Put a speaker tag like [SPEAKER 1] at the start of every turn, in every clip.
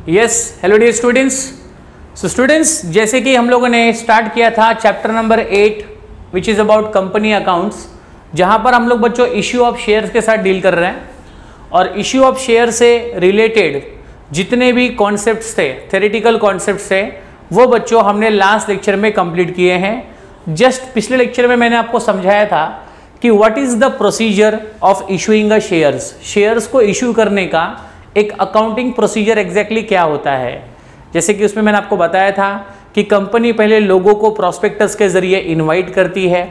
[SPEAKER 1] Yes, hello dear students. So students, जैसे कि हम लोगों ने स्टार्ट किया था chapter number 8 which is about company accounts, जहां पर हम लोग बच्चों इश्यू ऑफ शेयर्स के साथ डील कर रहे हैं। और इश्यू ऑफ शेयर से रिलेटेड जितने भी कॉन्सेप्ट्स थे, थ्योरेटिकल कॉन्सेप्ट्स थे, वो बच्चों हमने लास्ट लेक्चर में कंप्लीट किए हैं। जस्ट पिछले लेक्चर में मैंने आपको समझाया था कि what is the procedure of issuing a shares. Shares को इशू करने का एक अकाउंटिंग प्रोसीजर एग्जैक्टली क्या होता है। जैसे कि उसमें मैंने आपको बताया था कि कंपनी पहले लोगों को प्रॉस्पेक्टस के जरिए इनवाइट करती है,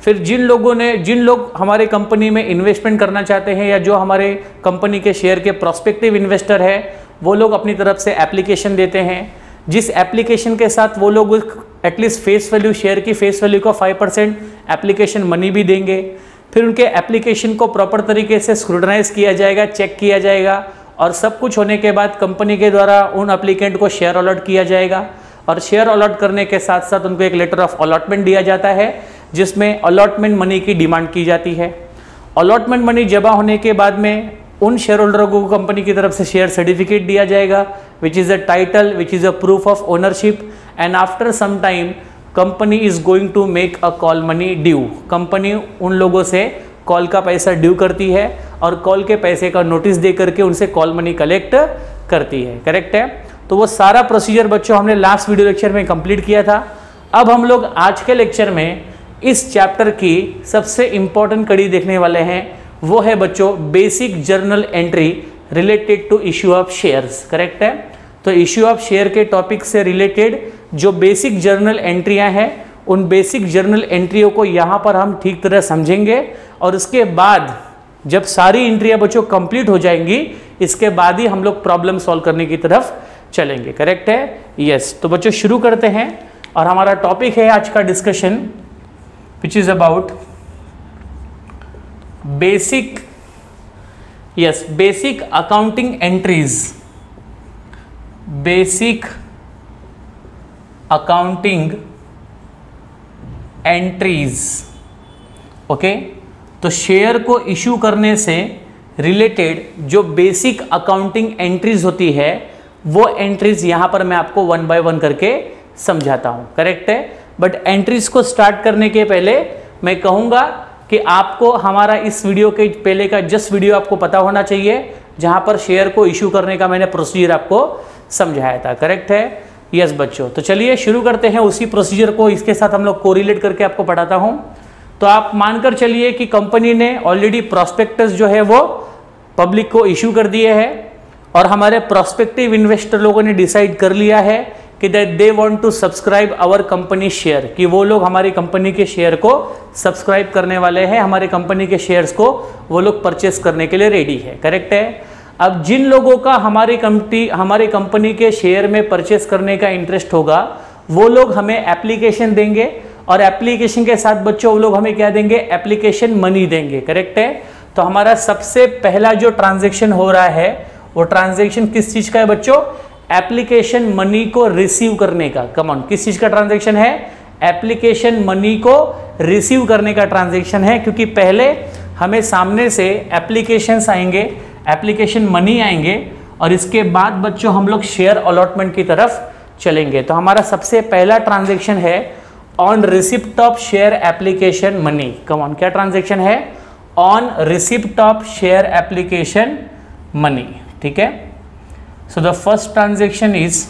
[SPEAKER 1] फिर जिन लोग हमारे कंपनी में इन्वेस्टमेंट करना चाहते हैं या जो हमारे कंपनी के शेयर के प्रॉस्पेक्टिव इन्वेस्टर है, वो लोग अपनी तरफ से एप्लीकेशन देते हैं, जिस एप्लीकेशन के साथ वो लोग एटलीस्ट फेस वैल्यू, शेयर की फेस वैल्यू का 5% एप्लीकेशन मनी भी देंगे। फिर उनके एप्लीकेशन को प्रॉपर तरीके से स्क्रूटनाइज किया जाएगा, चेक किया जाएगा, और सब कुछ होने के बाद कंपनी के द्वारा उन एप्लीकेंट को शेयर अलॉट किया जाएगा। और शेयर अलॉट करने के साथ साथ उनको एक लेटर ऑफ अलॉटमेंट दिया जाता है, जिसमें अलॉटमेंट मनी की डिमांड की जाती है। अलॉटमेंट मनी जमा होने के बाद में उन शेयर होल्डरों को कंपनी की तरफ से शेयर सर्टिफिकेट दिया जाएगा, which is a title, which is a proof of ownership. And after some time company is going to make a call money due. Company उन लोगों से कॉल का पैसा ड्यू करती है और कॉल के पैसे का नोटिस दे करके उनसे कॉल मनी कलेक्ट करती है। करेक्ट है? तो वो सारा प्रोसीजर बच्चों हमने लास्ट वीडियो लेक्चर में कंप्लीट किया था। अब हम लोग आज के लेक्चर में इस चैप्टर की सबसे इंपॉर्टेंट कड़ी देखने वाले हैं, वो है बच्चों basic journal entry related to issue of shares. Correct है? तो इश्यू ऑफ शेयर के टॉपिक से रिलेटेड जो बेसिक जर्नल एंट्रियां हैं, उन बेसिक जर्नल एंट्रियों को यहाँ पर हम ठीक तरह समझेंगे, और इसके बाद जब सारी एंट्रियां बच्चों कंप्लीट हो जाएंगी, इसके बाद ही हम लोग प्रॉब्लम सॉल्व करने की तरफ चलेंगे। करेक्ट है? यस। तो बच्चों शुरू करते हैं, और हमारा टॉपिक है आज का discussion which is about basic accounting entries. Basic accounting entries. Okay, तो शेयर को इशू करने से रिलेटेड जो बेसिक अकाउंटिंग एंट्रीज होती है, वो एंट्रीज यहां पर मैं आपको वन बाय वन करके समझाता हूं। करेक्ट है? बट एंट्रीज को स्टार्ट करने के पहले मैं कहूंगा कि आपको हमारा इस वीडियो के पहले का जस्ट वीडियो आपको पता होना चाहिए, जहां पर शेयर को इशू करने का मैंने प्रोसीजर आपको समझाया था। करेक्ट है? यस बच्चों। तो चलिए शुरू करते हैं उसी प्रोसीजर को, इसके साथ हम लोग कोरिलेट करके आपको पढ़ाता हूं। तो आप मानकर चलिए कि कंपनी ने ऑलरेडी प्रॉस्पेक्टस जो है वो पब्लिक को इशू कर दिए हैं, और हमारे प्रॉस्पेक्टिव इन्वेस्टर लोगों ने डिसाइड कर लिया है कि that they want to subscribe our company share, कि वो लोग हमारी कंपनी के शेयर को सब्सक्राइब करने वाले हैं, हमारे कंपनी के शेयर्स को वो लोग परचेस करने के लिए रेडी है। करेक्ट है? अब जिन लोगों का हमारी कंपनी के शेयर में परचेस करने का इंटरेस्ट होगा, वो लोग हमें एप्लीकेशन देंगे, और एप्लीकेशन के साथ बच्चों वो लोग हमें क्या देंगे? एप्लीकेशन मनी देंगे। करेक्ट है? तो हमारा सबसे पहला जो ट्रांजैक्शन हो रहा है, वो ट्रांजैक्शन किस चीज का है बच्चों? एप्लीकेशन मनी को रिसीव करने का। कम ऑन, किस चीज का ट्रांजैक्शन है? एप्लीकेशन मनी को रिसीव करने का ट्रांजैक्शन है, क्योंकि पहले हमें सामने से एप्लीकेशंस आएंगे, एप्लीकेशन मनी आएंगे, और इसके बाद बच्चों हम लोग शेयर अलॉटमेंट की तरफ चलेंगे। तो हमारा सबसे पहला ट्रांजैक्शन है on receipt of share application money. Come on, क्या ट्रांजैक्शन है? On receipt of share application money. ठीक है? So the first transaction is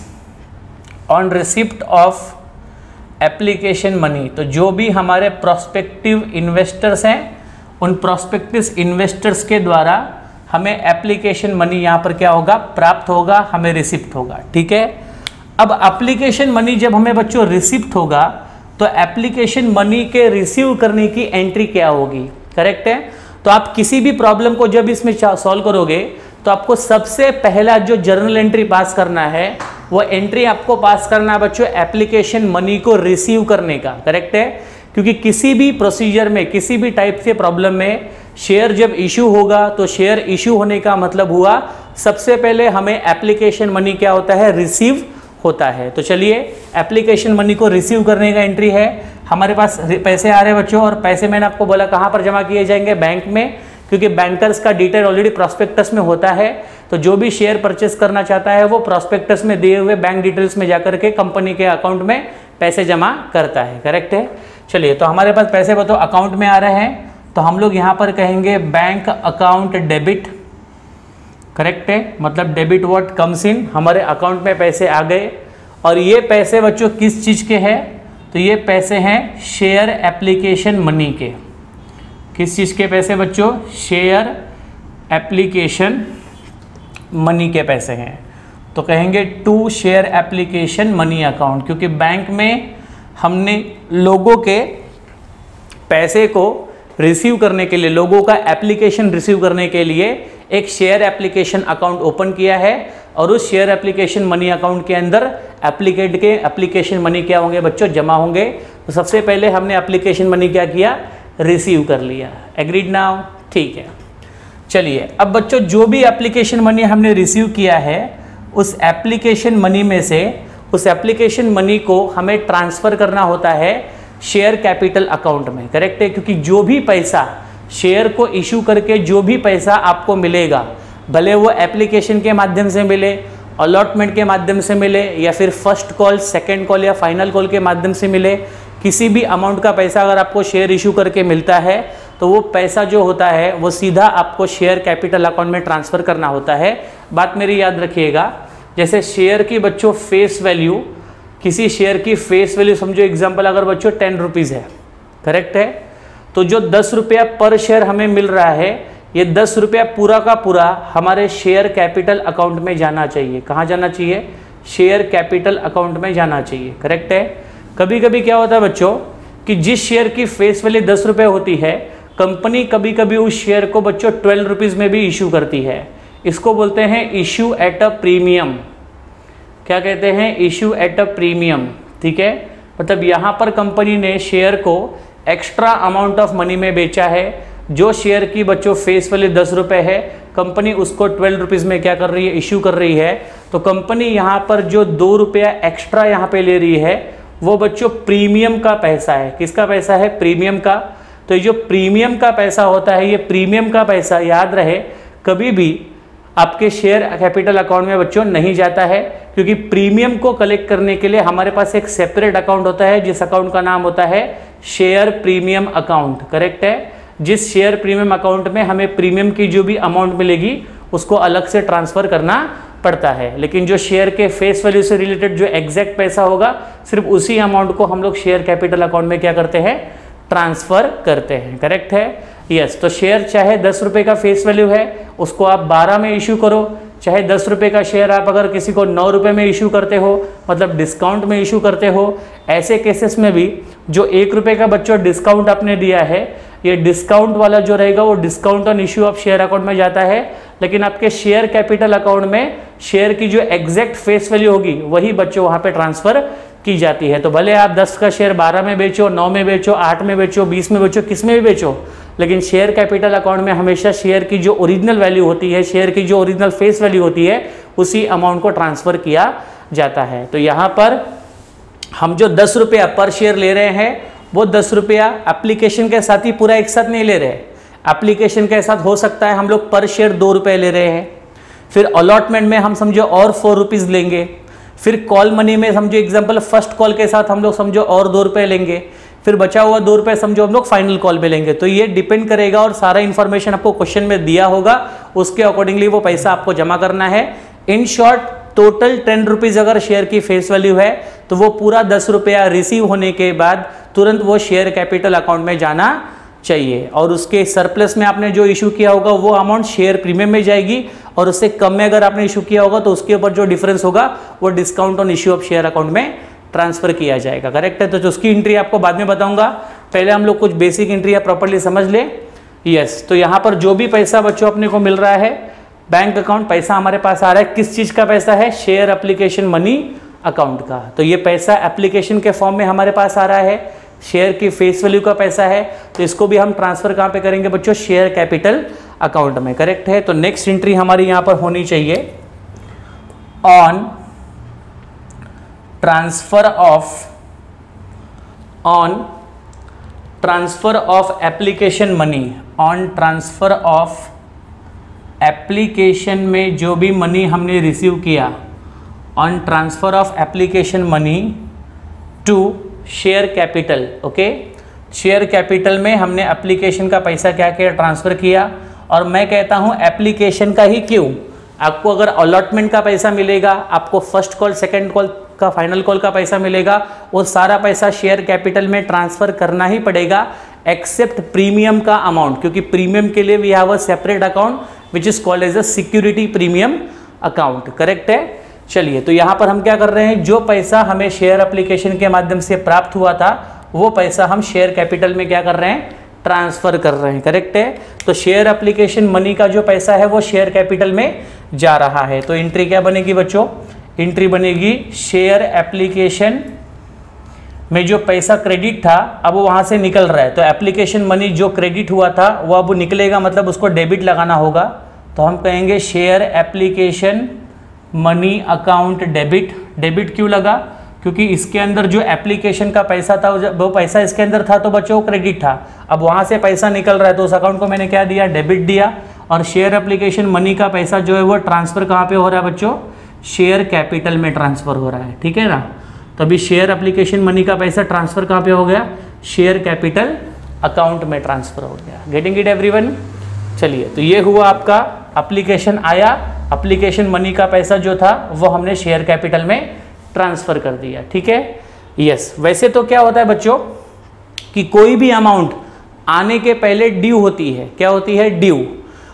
[SPEAKER 1] on receipt of application money. तो जो भी हमारे प्रोस्पेक्टिव इन्वेस्टर्स हैं, उन प्रोस्पेक्टिव इन्वेस्टर्स के द्वारा हमें एप्लीकेशन मनी यहाँ पर क्या होगा? प्राप्त होगा, हमें रिसिप्ट होगा। ठीक है? अब एप्लीकेशन मनी जब हमें बच्चों रिसिप्ट होगा, तो एप्लीकेशन मनी के रिसीव करने की एंट्री क्या होगी? करेक्ट है? तो आप किसी भी प्रॉब्लम को जब इसमें सॉल्व करोगे, तो आपको सबसे पहला जो जर्नल एंट्री पास करना है, वो एंट्री आपको पास करना है बच्चों एप्लीकेशन मनी को रिसीव करने का। करेक्ट है? क्योंकि किसी भी प्रोसीजर में, किसी भी टाइप से प्रॉब्लम में शेयर जब इशू होगा, तो शेयर इशू होने का मतलब हुआ सबसे पहले हमें एप्लीकेशन मनी क्या होता है? रिसीव होता है। तो चलिए एप्लीकेशन मनी को रिसीव करने का एंट्री है। हमारे पास पैसे आ रहे हैं बच्चों, और पैसे मैंने आपको बोला कहाँ पर जमा किए जाएंगे? बैंक में, क्योंकि बैंकर्स का डिटेल ऑलरेडी प्रॉस्पेक्टस में होता है। तो जो भी शेयर परचेस करना चाहता है वो प्रॉस्पेक्टस में दिए हुए बैंक डिटेल्स में जाकर के कंपनी के अकाउंट में पैसे जमा करता है। करेक्ट है। चलिए, तो हमारे पास पैसे बताओ अकाउंट में आ रहे हैं, तो हम लोग यहाँ पर कहेंगे बैंक अकाउंट डेबिट। करेक्ट है, मतलब डेबिट व्हाट कम्स इन, हमारे अकाउंट में पैसे आ गए। और ये पैसे बच्चों किस चीज़ के हैं, तो ये पैसे हैं शेयर एप्लीकेशन मनी के। किस चीज़ के पैसे बच्चों, शेयर एप्लीकेशन मनी के पैसे हैं। तो कहेंगे to share application money account, क्योंकि बैंक में हमने लोगों के पैसे को रिसीव करने के लिए, लोगों का एप्लीकेशन रिसीव करने के लिए एक शेयर एप्लीकेशन अकाउंट ओपन किया है, और उस शेयर एप्लीकेशन मनी अकाउंट के अंदर एप्लीकेट के एप्लीकेशन मनी क्या होंगे बच्चों, जमा होंगे। तो सबसे पहले हमने एप्लीकेशन मनी क्या किया, रिसीव कर लिया। एग्रीड नाउ, ठीक है। चलिए, अब बच्चों जो भी एप्लीकेशन मनी हमने रिसीव किया है, उस एप्लीकेशन मनी में से उस एप्लीकेशन मनी को हमें ट्रांसफ़र करना होता है शेयर कैपिटल अकाउंट में। करेक्ट है, क्योंकि जो भी पैसा शेयर को इशू करके जो भी पैसा आपको मिलेगा, भले वो एप्लीकेशन के माध्यम से मिले, अलॉटमेंट के माध्यम से मिले, या फिर फर्स्ट कॉल, सेकंड कॉल या फाइनल कॉल के माध्यम से मिले, किसी भी अमाउंट का पैसा अगर आपको शेयर इशू करके मिलता है, तो वो पैसा जो होता है वो सीधा आपको शेयर कैपिटल अकाउंट में ट्रांसफ़र करना होता है। बात मेरी याद रखिएगा, जैसे शेयर की बच्चों फेस वैल्यू, किसी शेयर की फेस वैल्यू समझो एग्जांपल अगर बच्चों 10 रुपीज़ है। करेक्ट है, तो जो 10 रुपया पर शेयर हमें मिल रहा है, ये 10 रुपया पूरा का पूरा हमारे शेयर कैपिटल अकाउंट में जाना चाहिए। कहाँ जाना चाहिए, शेयर कैपिटल अकाउंट में जाना चाहिए। करेक्ट है। कभी कभी क्या होता है बच्चों कि जिस शेयर की फेस वैल्यू 10 रुपये होती है, कंपनी कभी कभी उस शेयर को बच्चों 12 रुपीज़ में भी इशू करती है। इसको बोलते हैं इशू एट अ प्रीमियम। क्या कहते हैं, इशू एट अ प्रीमियम। ठीक है, मतलब यहाँ पर कंपनी ने शेयर को एक्स्ट्रा अमाउंट ऑफ मनी में बेचा है। जो शेयर की बच्चों फेस वैल्यू 10 रुपये है, कंपनी उसको 12 रुपीज़ में क्या कर रही है, इशू कर रही है। तो कंपनी यहाँ पर जो 2 रुपया एक्स्ट्रा यहाँ पे ले रही है, वो बच्चों प्रीमियम का पैसा है। किसका पैसा है, प्रीमियम का। तो ये जो प्रीमियम का पैसा होता है, ये प्रीमियम का पैसा याद रहे कभी भी आपके शेयर कैपिटल अकाउंट में बच्चों नहीं जाता है, क्योंकि प्रीमियम को कलेक्ट करने के लिए हमारे पास एक सेपरेट अकाउंट होता है, जिस अकाउंट का नाम होता है शेयर प्रीमियम अकाउंट। करेक्ट है, जिस शेयर प्रीमियम अकाउंट में हमें प्रीमियम की जो भी अमाउंट मिलेगी उसको अलग से ट्रांसफ़र करना पड़ता है। लेकिन जो शेयर के फेस वैल्यू से रिलेटेड जो एग्जैक्ट पैसा होगा, सिर्फ उसी अमाउंट को हम लोग शेयर कैपिटल अकाउंट में क्या करते हैं, ट्रांसफ़र करते हैं। करेक्ट है, यस। तो शेयर चाहे 10 रुपये का फेस वैल्यू है, उसको आप 12 में इशू करो, चाहे 10 रुपये का शेयर आप अगर किसी को 9 रुपये में इशू करते हो, मतलब डिस्काउंट में इशू करते हो, ऐसे केसेस में भी जो 1 रुपये का बच्चों डिस्काउंट आपने दिया है, ये डिस्काउंट वाला जो रहेगा वो discount on issue of share account में जाता है। लेकिन आपके शेयर कैपिटल अकाउंट में शेयर की जो एग्जैक्ट फेस वैल्यू होगी वही बच्चों वहाँ पे ट्रांसफ़र की जाती है। तो भले आप 10 का शेयर 12 में बेचो, 9 में बेचो, 8 में बेचो, 20 में बेचो, किस में भी बेचो, लेकिन शेयर कैपिटल अकाउंट में हमेशा शेयर की जो ओरिजिनल वैल्यू होती है, शेयर की जो ओरिजिनल फेस वैल्यू होती है, उसी अमाउंट को ट्रांसफ़र किया जाता है। तो यहाँ पर हम जो 10 रुपया पर शेयर ले रहे हैं, वो 10 रुपया एप्लीकेशन के साथ ही पूरा एक साथ नहीं ले रहे। एप्लीकेशन के साथ हो सकता है हम लोग पर शेयर 2 रुपये ले रहे हैं, फिर अलॉटमेंट में हम समझो और 4 रुपीज़ लेंगे, फिर कॉल मनी में समझो एग्जांपल फर्स्ट कॉल के साथ हम लोग समझो और 2 रुपये लेंगे, फिर बचा हुआ 2 रुपये समझो हम लोग फाइनल कॉल पे लेंगे। तो ये डिपेंड करेगा, और सारा इन्फॉर्मेशन आपको क्वेश्चन में दिया होगा, उसके अकॉर्डिंगली वो पैसा आपको जमा करना है। इन शॉर्ट टोटल 10 रुपीज़ अगर शेयर की फेस वैल्यू है, तो वो पूरा 10 रुपया रिसीव होने के बाद तुरंत वो शेयर कैपिटल अकाउंट में जाना चाहिए, और उसके सरप्लस में आपने जो इशू किया होगा वो अमाउंट शेयर प्रीमियम में जाएगी, और उससे कम में अगर आपने इशू किया होगा तो उसके ऊपर जो डिफरेंस होगा वो discount on issue of share account में ट्रांसफर किया जाएगा। करेक्ट है, तो उसकी एंट्री आपको बाद में बताऊंगा, पहले हम लोग कुछ बेसिक एंट्री प्रॉपर्ली समझ ले। यस, तो यहाँ पर जो भी पैसा बच्चों अपने को मिल रहा है, बैंक अकाउंट पैसा हमारे पास आ रहा है, किस चीज़ का पैसा है, शेयर एप्लीकेशन मनी अकाउंट का। तो ये पैसा एप्लीकेशन के फॉर्म में हमारे पास आ रहा है, शेयर की फेस वैल्यू का पैसा है, तो इसको भी हम ट्रांसफर कहाँ पे करेंगे बच्चों, शेयर कैपिटल अकाउंट में। करेक्ट है, तो नेक्स्ट एंट्री हमारी यहाँ पर होनी चाहिए on transfer of application money, on transfer of application में जो भी मनी हमने रिसीव किया on transfer of application money to share capital. Okay, share capital में हमने एप्लीकेशन का पैसा क्या किया, ट्रांसफ़र किया। और मैं कहता हूँ एप्लीकेशन का ही क्यों, आपको अगर अलॉटमेंट का पैसा मिलेगा, आपको फर्स्ट कॉल सेकंड कॉल का फाइनल कॉल का पैसा मिलेगा, वो सारा पैसा शेयर कैपिटल में ट्रांसफ़र करना ही पड़ेगा एक्सेप्ट प्रीमियम का अमाउंट, क्योंकि प्रीमियम के लिए we have a separate account which is called as a security premium account. Correct है। चलिए, तो यहाँ पर हम क्या कर रहे हैं, जो पैसा हमें शेयर एप्लीकेशन के माध्यम से प्राप्त हुआ था वो पैसा हम शेयर कैपिटल में क्या कर रहे हैं, ट्रांसफ़र कर रहे हैं। करेक्ट है। तो शेयर एप्लीकेशन मनी का जो पैसा है वो शेयर कैपिटल में जा रहा है। तो एंट्री क्या बनेगी बच्चों, एंट्री बनेगी शेयर एप्लीकेशन में जो पैसा क्रेडिट था अब वो वहाँ से निकल रहा है, तो एप्लीकेशन मनी जो क्रेडिट हुआ था वो अब निकलेगा, मतलब उसको डेबिट लगाना होगा। तो हम कहेंगे share application money account debit. Debit क्यों लगा, क्योंकि इसके अंदर जो एप्लीकेशन का पैसा था वो पैसा इसके अंदर था तो बच्चों क्रेडिट था, अब वहाँ से पैसा निकल रहा है तो उस अकाउंट को मैंने क्या दिया, डेबिट दिया। और शेयर एप्लीकेशन मनी का पैसा जो है वो ट्रांसफ़र कहाँ पे हो रहा है बच्चों, शेयर कैपिटल में ट्रांसफ़र हो रहा है। ठीक है ना। तो अभी शेयर एप्लीकेशन मनी का पैसा ट्रांसफ़र कहाँ पे हो गया, शेयर कैपिटल अकाउंट में ट्रांसफ़र हो गया। Getting it everyone. चलिए, तो ये हुआ आपका एप्लीकेशन आया, एप्लीकेशन मनी का पैसा जो था वो हमने शेयर कैपिटल में ट्रांसफ़र कर दिया। ठीक है। यस, वैसे तो क्या होता है बच्चों कि कोई भी अमाउंट आने के पहले ड्यू होती है, क्या होती है, ड्यू,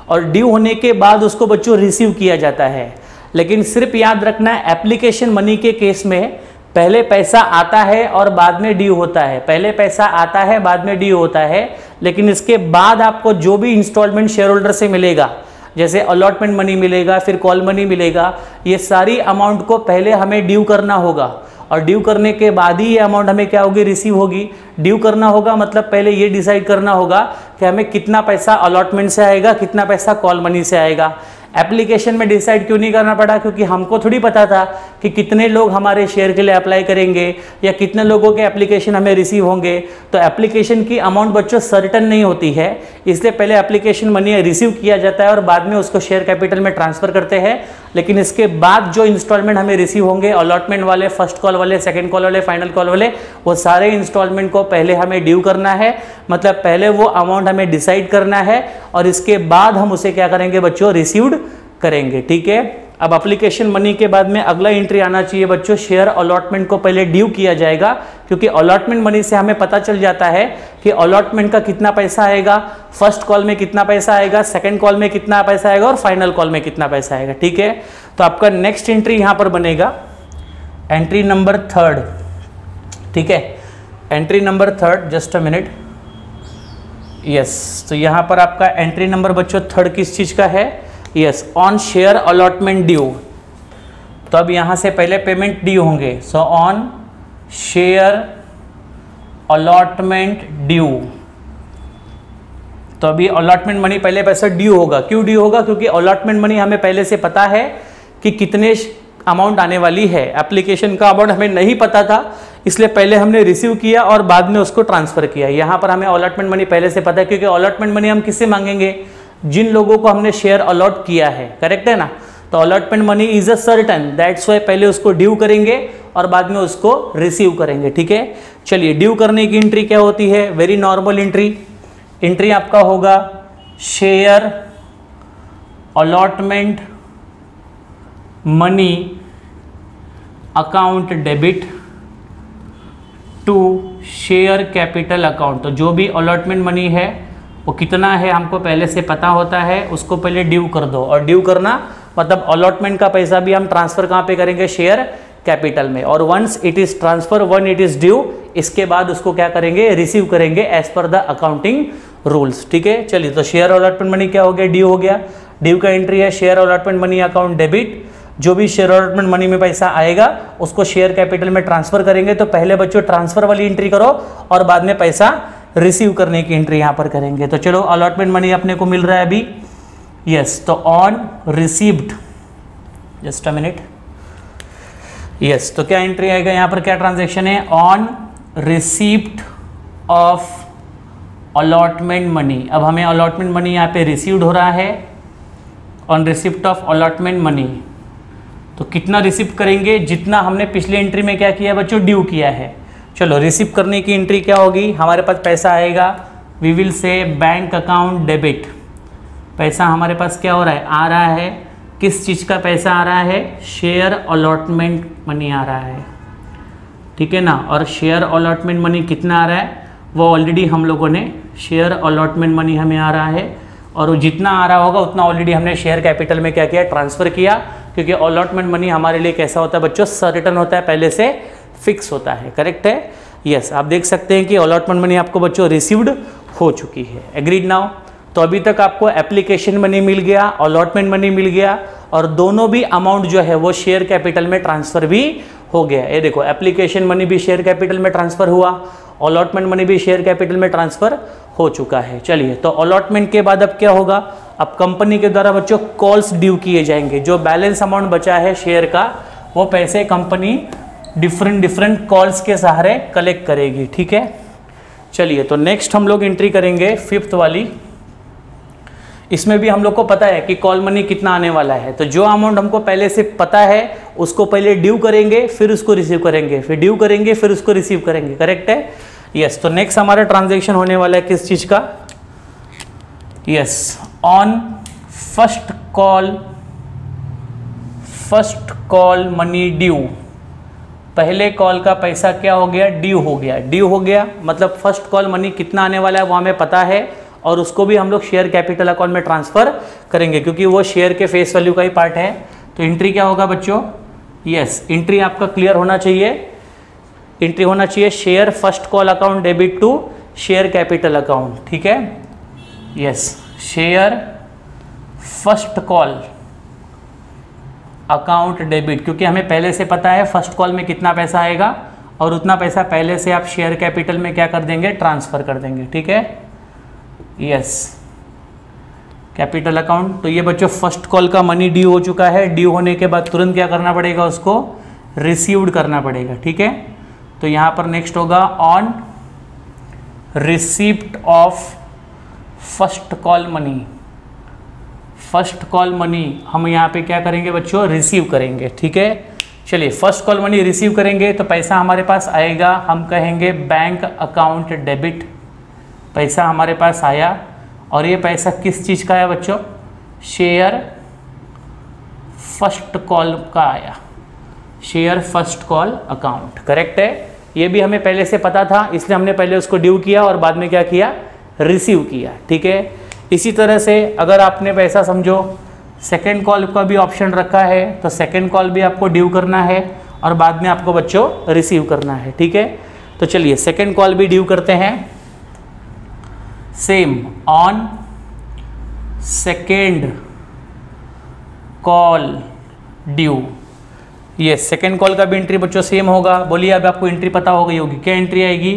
[SPEAKER 1] और ड्यू होने के बाद उसको बच्चों रिसीव किया जाता है। लेकिन सिर्फ याद रखना है एप्लीकेशन मनी के केस में पहले पैसा आता है और बाद में ड्यू होता है, पहले पैसा आता है बाद में ड्यू होता है। लेकिन इसके बाद आपको जो भी इंस्टॉलमेंट शेयर होल्डर से मिलेगा, जैसे अलॉटमेंट मनी मिलेगा, फिर कॉल मनी मिलेगा, ये सारी अमाउंट को पहले हमें ड्यू करना होगा, और ड्यू करने के बाद ही ये अमाउंट हमें क्या होगी, रिसीव होगी। ड्यू करना होगा मतलब पहले ये डिसाइड करना होगा कि हमें कितना पैसा अलॉटमेंट से आएगा, कितना पैसा कॉल मनी से आएगा। एप्लीकेशन में डिसाइड क्यों नहीं करना पड़ा, क्योंकि हमको थोड़ी पता था कि कितने लोग हमारे शेयर के लिए अप्लाई करेंगे या कितने लोगों के एप्लीकेशन हमें रिसीव होंगे। तो एप्लीकेशन की अमाउंट बच्चों सर्टन नहीं होती है, इसलिए पहले एप्लीकेशन मनी रिसीव किया जाता है और बाद में उसको शेयर कैपिटल में ट्रांसफ़र करते हैं। लेकिन इसके बाद जो इंस्टॉलमेंट हमें रिसीव होंगे, अलॉटमेंट वाले, फर्स्ट कॉल वाले, सेकेंड कॉल वाले, फाइनल कॉल वाले, वो सारे इंस्टॉलमेंट को पहले हमें ड्यू करना है, मतलब पहले वो अमाउंट हमें डिसाइड करना है और इसके बाद हम उसे क्या करेंगे बच्चों, रिसीव्ड करेंगे। ठीक है। अब एप्लीकेशन मनी के बाद में अगला एंट्री आना चाहिए बच्चों, शेयर अलॉटमेंट को पहले ड्यू किया जाएगा, क्योंकि अलॉटमेंट मनी से हमें पता चल जाता है कि अलॉटमेंट का कितना पैसा आएगा, फर्स्ट कॉल में कितना पैसा आएगा, सेकंड कॉल में कितना पैसा आएगा और फाइनल कॉल में कितना पैसा आएगा। ठीक है। तो आपका नेक्स्ट एंट्री यहां पर बनेगा एंट्री नंबर 3। ठीक है, entry number 3, just a minute. Yes, तो यहां पर आपका एंट्री नंबर बच्चों 3 किस चीज का है, yes, on share allotment due. तो अब यहां से पहले पेमेंट ड्यू होंगे, so on share allotment due. तो अभी अलॉटमेंट मनी पहले पैसा ड्यू होगा, क्यों ड्यू होगा, क्योंकि अलॉटमेंट मनी हमें पहले से पता है कि कितने अमाउंट आने वाली है, एप्लीकेशन का अमाउंट हमें नहीं पता था, इसलिए पहले हमने रिसीव किया और बाद में उसको ट्रांसफर किया। यहां पर हमें अलॉटमेंट मनी पहले से पता है, क्योंकि अलॉटमेंट मनी हम किससे मांगेंगे, जिन लोगों को हमने शेयर अलॉट किया है। करेक्ट है ना। तो allotment money is a certain, that's why पहले उसको ड्यू करेंगे और बाद में उसको रिसीव करेंगे। ठीक है। चलिए, ड्यू करने की एंट्री क्या होती है, वेरी नॉर्मल एंट्री। एंट्री आपका होगा share allotment money account debit to share capital account. तो जो भी अलॉटमेंट मनी है वो कितना है हमको पहले से पता होता है, उसको पहले ड्यू कर दो। और ड्यू करना मतलब अलॉटमेंट का पैसा भी हम ट्रांसफर कहाँ पे करेंगे, शेयर कैपिटल में। और once it is transfer, one it is due, इसके बाद उसको क्या करेंगे, रिसीव करेंगे as per the accounting rules. ठीक है। चलिए, तो शेयर अलॉटमेंट मनी क्या हो गया, ड्यू हो गया। ड्यू का एंट्री है share allotment money account debit. जो भी शेयर अलॉटमेंट मनी में पैसा आएगा उसको शेयर कैपिटल में ट्रांसफर करेंगे। तो पहले बच्चों ट्रांसफर वाली एंट्री करो और बाद में पैसा रिसीव करने की एंट्री यहां पर करेंगे। तो चलो, अलॉटमेंट मनी अपने को मिल रहा है अभी, यस। तो on received, just a minute, yes. तो क्या एंट्री आएगा यहां पर, क्या ट्रांजैक्शन है, on receipt of allotment money. अब हमें अलॉटमेंट मनी यहाँ पे रिसीव्ड हो रहा है on receipt of allotment money. तो कितना रिसीव करेंगे, जितना हमने पिछले एंट्री में क्या किया बच्चों, ड्यू किया है। चलो रिसीव करने की एंट्री क्या होगी, हमारे पास पैसा आएगा, we will say bank account debit. पैसा हमारे पास क्या हो रहा है, आ रहा है। किस चीज़ का पैसा आ रहा है, शेयर अलॉटमेंट मनी आ रहा है, ठीक है ना। और शेयर अलॉटमेंट मनी कितना आ रहा है, वो ऑलरेडी हम लोगों ने शेयर अलॉटमेंट मनी हमें आ रहा है, और वो जितना आ रहा होगा उतना ऑलरेडी हमने शेयर कैपिटल में क्या किया, ट्रांसफ़र किया। क्योंकि अलॉटमेंट मनी हमारे लिए कैसा होता है बच्चों, सर्टेन होता है, पहले से फिक्स होता है। करेक्ट है, यस। आप देख सकते हैं कि अलॉटमेंट मनी आपको बच्चों रिसीव्ड हो चुकी है। Agreed now. तो अभी तक आपको एप्लीकेशन मनी मिल गया, अलॉटमेंट मनी मिल गया, और दोनों भी अमाउंट जो है वो शेयर कैपिटल में ट्रांसफ़र भी हो गया। ये देखो, एप्लीकेशन मनी भी शेयर कैपिटल में ट्रांसफ़र हुआ, अलॉटमेंट मनी भी शेयर कैपिटल में ट्रांसफ़र हो चुका है। चलिए, तो अलॉटमेंट के बाद अब क्या होगा, अब कंपनी के द्वारा बच्चों कॉल्स ड्यू किए जाएंगे। जो बैलेंस अमाउंट बचा है शेयर का, वो पैसे कंपनी डिफरेंट कॉल्स के सहारे कलेक्ट करेगी। ठीक है, चलिए, तो नेक्स्ट हम लोग एंट्री करेंगे 5th वाली। इसमें भी हम लोग को पता है कि कॉल मनी कितना आने वाला है। तो जो अमाउंट हमको पहले से पता है उसको पहले ड्यू करेंगे, फिर उसको रिसीव करेंगे, फिर ड्यू करेंगे, फिर उसको रिसीव करेंगे। करेक्ट है, यस। तो नेक्स्ट हमारा ट्रांजैक्शन होने वाला है किस चीज़ का, yes, on first call money due. पहले कॉल का पैसा क्या हो गया, ड्यू हो गया। ड्यू हो गया मतलब फर्स्ट कॉल मनी कितना आने वाला है वो हमें पता है, और उसको भी हम लोग शेयर कैपिटल अकाउंट में ट्रांसफ़र करेंगे, क्योंकि वो शेयर के फेस वैल्यू का ही पार्ट है। तो एंट्री क्या होगा बच्चों, यस, एंट्री आपका क्लियर होना चाहिए। एंट्री होना चाहिए share first call account debit to share capital account. ठीक है, yes, share first call account debit, क्योंकि हमें पहले से पता है फर्स्ट कॉल में कितना पैसा आएगा, और उतना पैसा पहले से आप शेयर कैपिटल में क्या कर देंगे, ट्रांसफ़र कर देंगे। ठीक है, यस, कैपिटल अकाउंट। तो ये बच्चों फर्स्ट कॉल का मनी ड्यू हो चुका है। ड्यू होने के बाद तुरंत क्या करना पड़ेगा, उसको रिसीव्ड करना पड़ेगा। ठीक है, तो यहाँ पर नेक्स्ट होगा on receipt of first call money. First call money हम यहाँ पे क्या करेंगे बच्चों, रिसीव करेंगे। ठीक है, चलिए, फर्स्ट कॉल मनी रिसीव करेंगे तो पैसा हमारे पास आएगा, हम कहेंगे बैंक अकाउंट डेबिट। पैसा हमारे पास आया, और ये पैसा किस चीज़ का है बच्चों, शेयर फर्स्ट कॉल का आया, share first call account. Correct है, ये भी हमें पहले से पता था, इसलिए हमने पहले उसको ड्यू किया और बाद में क्या किया, रिसीव किया। ठीक है, इसी तरह से अगर आपने पैसा समझो सेकेंड कॉल का भी ऑप्शन रखा है, तो सेकेंड कॉल भी आपको ड्यू करना है और बाद में आपको बच्चों रिसीव करना है। ठीक है, तो चलिए सेकेंड कॉल भी ड्यू करते हैं। Same on second call due, ये सेकेंड कॉल का भी एंट्री बच्चों सेम होगा। बोलिए, अब आपको एंट्री पता हो गई होगी। क्या एंट्री आएगी,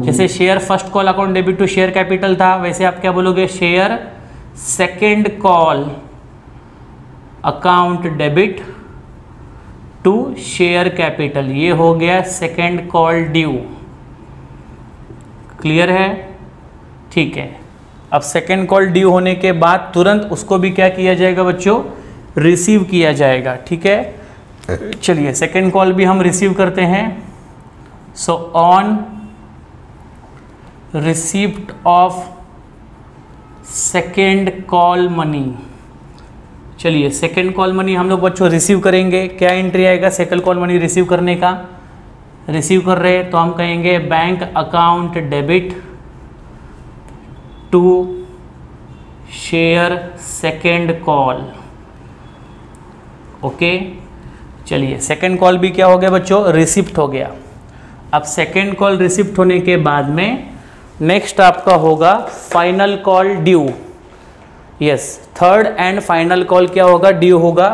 [SPEAKER 1] जैसे share first call account debit to share capital था, वैसे आप क्या बोलोगे, share second call account debit to share capital. ये हो गया सेकेंड कॉल ड्यू। क्लियर है, ठीक है। अब सेकेंड कॉल ड्यू होने के बाद तुरंत उसको भी क्या किया जाएगा बच्चों, रिसीव किया जाएगा। ठीक है, चलिए सेकेंड कॉल भी हम रिसीव करते हैं। So on receipt of second call money, चलिए सेकेंड कॉल मनी हम लोग बच्चों रिसीव करेंगे। क्या एंट्री आएगा सेकेंड कॉल मनी रिसीव करने का, रिसीव कर रहे हैं तो हम कहेंगे bank account debit to share second call. Okay, चलिए सेकेंड कॉल भी क्या हो गया बच्चों, रिसिप्ट हो गया। अब सेकेंड कॉल रिसिप्ट होने के बाद में नेक्स्ट आपका होगा final call due. Yes, third and final call क्या होगा, ड्यू होगा।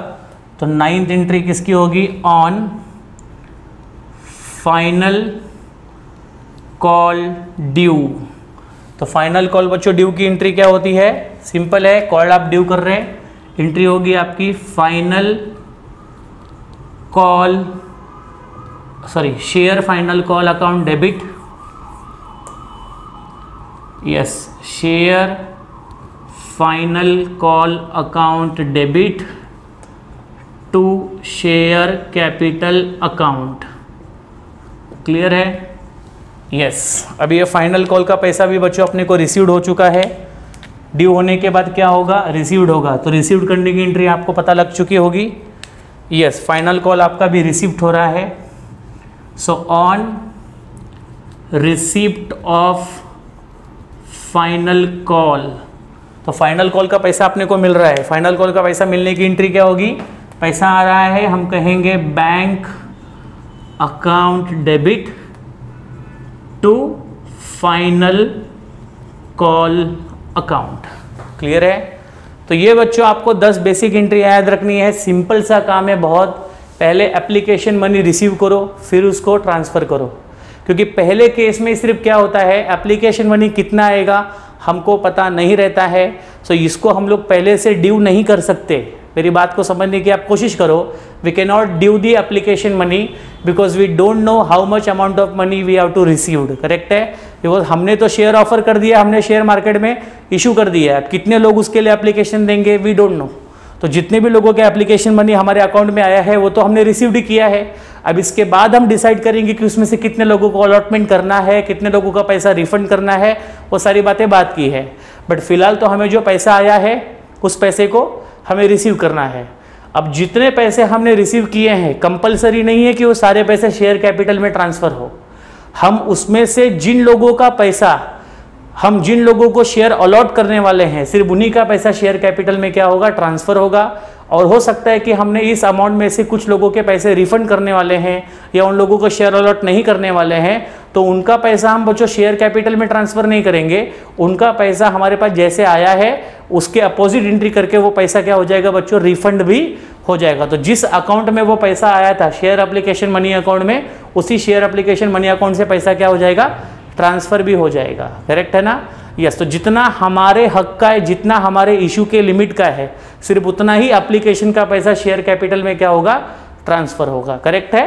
[SPEAKER 1] तो 9th एंट्री किसकी होगी, ऑन फाइनल कॉल ड्यू। तो फाइनल कॉल बच्चों ड्यू की एंट्री क्या होती है, सिंपल है, कॉल आप ड्यू कर रहे हैं, एंट्री होगी आपकी final call, sorry share final call account debit, yes share final call account debit to share capital account. Clear है? यस। अभी ये फाइनल कॉल का पैसा भी बच्चों अपने को रिसीव्ड हो चुका है। ड्यू होने के बाद क्या होगा? रिसीव्ड होगा। तो रिसीव्ड करने की एंट्री आपको पता लग चुकी होगी। यस, फाइनल कॉल आपका भी रिसीव्ड हो रहा है। So on receipt of final call, तो फाइनल कॉल का पैसा अपने को मिल रहा है। फाइनल कॉल का पैसा मिलने की एंट्री क्या होगी? पैसा आ रहा है, हम कहेंगे bank account debit to final call account. Clear है? तो ये बच्चों आपको 10 बेसिक एंट्री याद रखनी है। सिंपल सा काम है बहुत। पहले एप्लीकेशन मनी रिसीव करो, फिर उसको ट्रांसफ़र करो। क्योंकि पहले केस में सिर्फ क्या होता है, एप्लीकेशन मनी कितना आएगा हमको पता नहीं रहता है। सो इसको हम लोग पहले से ड्यू नहीं कर सकते। मेरी बात को समझने की आप कोशिश करो। We can not due the application money because we don't know how much amount of money we have to received. Correct है? बिकॉज हमने तो शेयर ऑफर कर दिया, हमने शेयर मार्केट में इशू कर दिया है। अब कितने लोग उसके लिए एप्लीकेशन देंगे वी डोंट नो। तो जितने भी लोगों के एप्लीकेशन मनी हमारे अकाउंट में आया है वो तो हमने रिसीव्ड ही किया है। अब इसके बाद हम डिसाइड करेंगे कि उसमें से कितने लोगों को अलॉटमेंट करना है, कितने लोगों का पैसा रिफंड करना है, वो सारी बातें बात की है। बट फिलहाल तो हमें जो पैसा आया है उस पैसे को हमें रिसीव करना है। अब जितने पैसे हमने रिसीव किए हैं कंपलसरी नहीं है कि वो सारे पैसे शेयर कैपिटल में ट्रांसफ़र हो। हम उसमें से जिन लोगों का पैसा, हम जिन लोगों को शेयर अलॉट करने वाले हैं, सिर्फ उन्हीं का पैसा शेयर कैपिटल में क्या होगा? ट्रांसफ़र होगा। और हो सकता है कि हमने इस अमाउंट में से कुछ लोगों के पैसे रिफंड करने वाले हैं या उन लोगों को शेयर अलॉट नहीं करने वाले हैं, तो उनका पैसा हम बच्चों शेयर कैपिटल में ट्रांसफ़र नहीं करेंगे। उनका पैसा हमारे पास जैसे आया है उसके अपोजिट एंट्री करके वो पैसा क्या हो जाएगा बच्चों? रिफंड भी हो जाएगा। तो जिस अकाउंट में वो पैसा आया था शेयर एप्लीकेशन मनी अकाउंट में, उसी शेयर एप्लीकेशन मनी अकाउंट से पैसा क्या हो जाएगा? ट्रांसफ़र भी हो जाएगा। करेक्ट है ना? यस। तो जितना हमारे हक का है, जितना हमारे इशू के लिमिट का है, सिर्फ उतना ही एप्लीकेशन का पैसा शेयर कैपिटल में क्या होगा? ट्रांसफ़र होगा। करेक्ट है?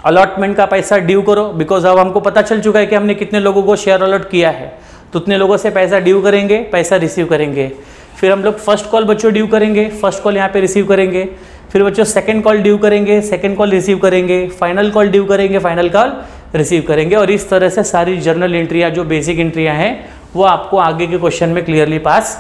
[SPEAKER 1] अलॉटमेंट का पैसा ड्यू करो बिकॉज अब हमको पता चल चुका है कि हमने कितने लोगों को शेयर अलॉट किया है, तो उतने लोगों से पैसा ड्यू करेंगे, पैसा रिसीव करेंगे। फिर हम लोग फर्स्ट कॉल बच्चों ड्यू करेंगे, फर्स्ट कॉल यहाँ पे रिसीव करेंगे। फिर बच्चों सेकंड कॉल ड्यू करेंगे, सेकंड कॉल रिसीव करेंगे। फाइनल कॉल ड्यू करेंगे, फाइनल कॉल रिसीव करेंगे। और इस तरह से सारी जर्नल एंट्रियाँ जो बेसिक एंट्रियाँ हैं वो आपको आगे के क्वेश्चन में क्लियरली पास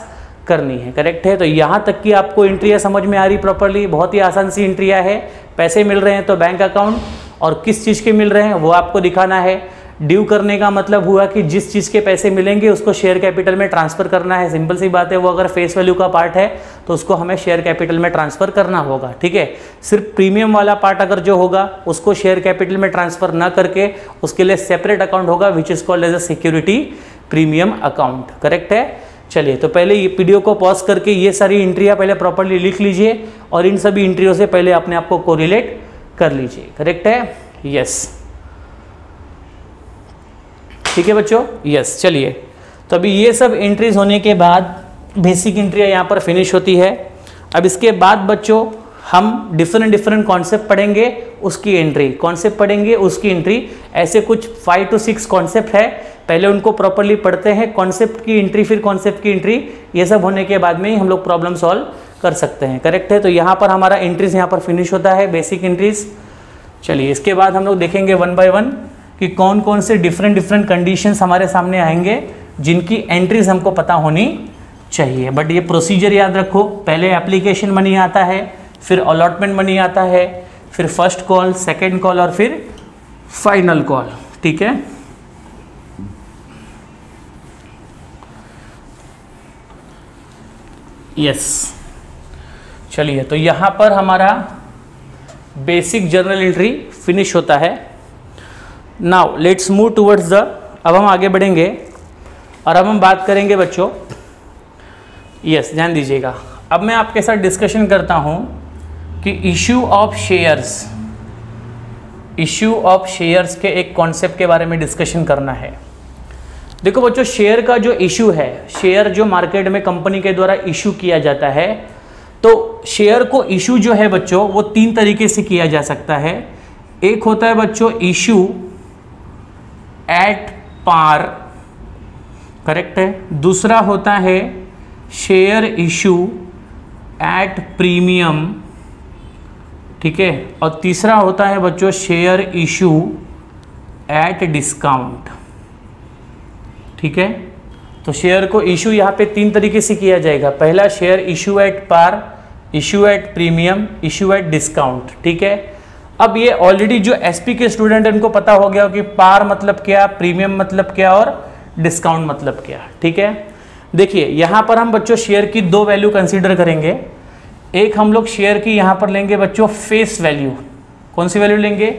[SPEAKER 1] करनी है। करेक्ट है? तो यहाँ तक कि आपको एंट्रियाँ समझ में आ रही प्रॉपरली। बहुत ही आसान सी एंट्रियाँ है। पैसे मिल रहे हैं तो बैंक अकाउंट, और किस चीज़ के मिल रहे हैं वो आपको दिखाना है। ड्यू करने का मतलब हुआ कि जिस चीज़ के पैसे मिलेंगे उसको शेयर कैपिटल में ट्रांसफ़र करना है। सिंपल सी बात है। वो अगर फेस वैल्यू का पार्ट है तो उसको हमें शेयर कैपिटल में ट्रांसफ़र करना होगा। ठीक है? सिर्फ प्रीमियम वाला पार्ट अगर जो होगा उसको शेयर कैपिटल में ट्रांसफ़र ना करके उसके लिए सेपरेट अकाउंट होगा which is called as a security premium account. Correct है? चलिए, तो पहले ये वीडियो को पॉज करके ये सारी एंट्रियाँ पहले प्रॉपरली लिख लीजिए और इन सभी एंट्रियों से पहले अपने आप को कोरिलेट कर लीजिए। करेक्ट है? यस। ठीक है बच्चों? यस। चलिए, तो अभी ये सब एंट्रीज होने के बाद बेसिक एंट्रियाँ यहाँ पर फिनिश होती है। अब इसके बाद बच्चों हम डिफरेंट कॉन्सेप्ट पढ़ेंगे, उसकी एंट्री, कॉन्सेप्ट पढ़ेंगे उसकी एंट्री। ऐसे कुछ 5 to 6 कॉन्सेप्ट है, पहले उनको प्रॉपरली पढ़ते हैं। कॉन्सेप्ट की एंट्री, फिर कॉन्सेप्ट की एंट्री, ये सब होने के बाद में ही हम लोग प्रॉब्लम सॉल्व कर सकते हैं। करेक्ट है? तो यहाँ पर हमारा एंट्रीज यहाँ पर फिनिश होता है, बेसिक एंट्रीज। चलिए, इसके बाद हम लोग देखेंगे 1 by 1 कि कौन कौन से डिफरेंट कंडीशंस हमारे सामने आएंगे जिनकी एंट्रीज हमको पता होनी चाहिए। बट ये प्रोसीजर याद रखो, पहले एप्लीकेशन मनी आता है, फिर अलॉटमेंट मनी आता है, फिर फर्स्ट कॉल, सेकेंड कॉल और फिर फाइनल कॉल। ठीक है? यस। चलिए, तो यहाँ पर हमारा बेसिक जर्नल एंट्री फिनिश होता है। Now let's move towards the, अब हम आगे बढ़ेंगे और अब हम बात करेंगे बच्चों, यस ध्यान दीजिएगा, अब मैं आपके साथ डिस्कशन करता हूँ कि इशू ऑफ शेयर्स के एक कॉन्सेप्ट के बारे में डिस्कशन करना है। देखो बच्चों, शेयर का जो इशू है, शेयर जो मार्केट में कंपनी के द्वारा इशू किया जाता है, तो शेयर को इशू जो है बच्चों वो 3 तरीके से किया जा सकता है। एक होता है बच्चों इशू एट पार, करेक्ट है। दूसरा होता है शेयर इशू एट प्रीमियम, ठीक है, और तीसरा होता है बच्चों शेयर इशू एट डिस्काउंट, ठीक है। तो शेयर को इशू यहाँ पे 3 तरीके से किया जाएगा। पहला share issue at par, issue at premium, issue at discount, ठीक है। अब ये ऑलरेडी जो एसपी के स्टूडेंट हैं उनको पता हो गया कि पार मतलब क्या, प्रीमियम मतलब क्या और डिस्काउंट मतलब क्या, ठीक है। देखिए यहाँ पर हम बच्चों शेयर की 2 वैल्यू कंसीडर करेंगे। एक हम लोग शेयर की यहाँ पर लेंगे बच्चों फेस वैल्यू। कौन सी वैल्यू लेंगे?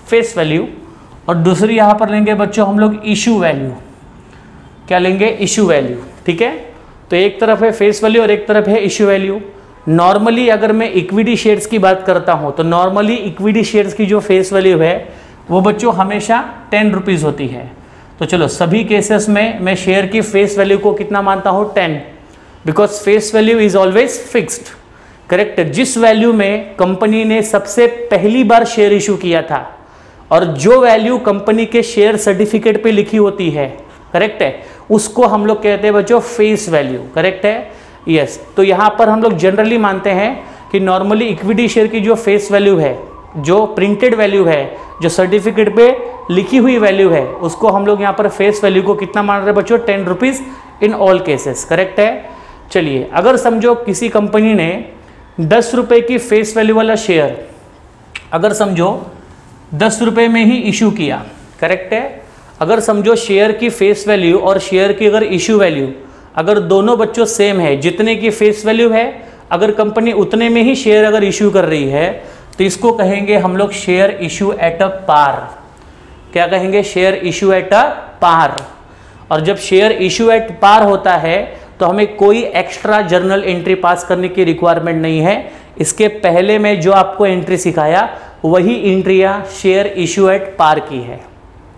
[SPEAKER 1] Face value. और दूसरी यहाँ पर लेंगे बच्चों हम लोग इशू वैल्यू। क्या लेंगे? इशू वैल्यू, ठीक है। तो एक तरफ है फेस वैल्यू और एक तरफ है इशू वैल्यू। नॉर्मली अगर मैं इक्विटी शेयर्स की बात करता हूँ तो नॉर्मली इक्विटी शेयर्स की जो फेस वैल्यू है वो बच्चों हमेशा 10 रुपीज़ होती है। तो चलो सभी केसेस में मैं शेयर की फेस वैल्यू को कितना मानता हूँ? 10, because face value is always fixed, correct. जिस वैल्यू में कंपनी ने सबसे पहली बार शेयर इशू किया था और जो वैल्यू कंपनी के शेयर सर्टिफिकेट पे लिखी होती है, करेक्ट है, उसको हम लोग कहते हैं बच्चों फेस वैल्यू, करेक्ट है, यस। तो यहाँ पर हम लोग जनरली मानते हैं कि नॉर्मली इक्विटी शेयर की जो फेस वैल्यू है, जो प्रिंटेड वैल्यू है, जो सर्टिफिकेट पे लिखी हुई वैल्यू है, उसको हम लोग यहाँ पर फेस वैल्यू को कितना मान रहे हैं बच्चों? 10 rupees in all cases, correct है। चलिए अगर समझो किसी कंपनी ने 10 रुपये की फेस वैल्यू वाला शेयर अगर समझो 10 रुपये में ही इशू किया, करेक्ट है। अगर समझो शेयर की फेस वैल्यू और शेयर की अगर इशू वैल्यू अगर दोनों बच्चों सेम है, जितने की फेस वैल्यू है अगर कंपनी उतने में ही शेयर अगर इशू कर रही है तो इसको कहेंगे हम लोग शेयर इशू एट अ पार। क्या कहेंगे? शेयर इशू एट अ पार। और जब शेयर इशू एट पार होता है तो हमें कोई एक्स्ट्रा जर्नल एंट्री पास करने की रिक्वायरमेंट नहीं है। इसके पहले मैं जो आपको एंट्री सिखाया वही एंट्रियां शेयर इशू एट पार की है,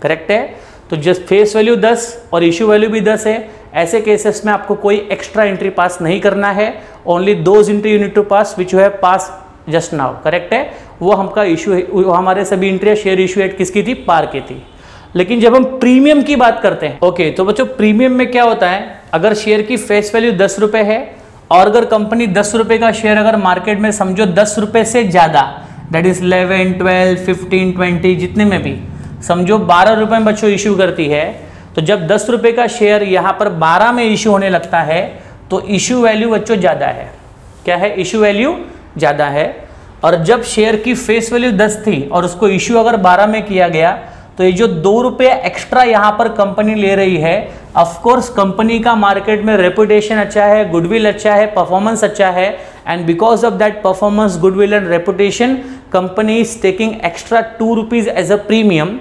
[SPEAKER 1] करेक्ट है। तो जस्ट फेस वैल्यू 10 और इशू वैल्यू भी 10 है, ऐसे केसेस में आपको कोई एक्स्ट्रा एंट्री पास नहीं करना है। Only those entry you need to pass which you have pass just now, correct है। वो हमका इशू, हमारे सभी एंट्रियां शेयर इशू एट किसकी थी? पार की थी। लेकिन जब हम प्रीमियम की बात करते हैं, ओके, तो बच्चों प्रीमियम में क्या होता है? अगर शेयर की फेस वैल्यू 10 रुपये है और अगर कंपनी 10 रुपये का शेयर अगर मार्केट में समझो 10 रुपये से ज़्यादा, दैट इज 11, 12, 15, 20 जितने में भी समझो 12 रुपये में बच्चों इशू करती है, तो जब 10 रुपये का शेयर यहाँ पर 12 में इशू होने लगता है तो इशू वैल्यू बच्चों ज़्यादा है। क्या है? इशू वैल्यू ज़्यादा है। और जब शेयर की फेस वैल्यू 10 थी और उसको इशू अगर 12 में किया गया तो ये जो 2 रुपये एक्स्ट्रा यहाँ पर कंपनी ले रही है, ऑफकोर्स कंपनी का मार्केट में रेपुटेशन अच्छा है, गुडविल अच्छा है, परफॉर्मेंस अच्छा है, and because of that performance, goodwill and reputation company is taking extra 2 rupees as a premium.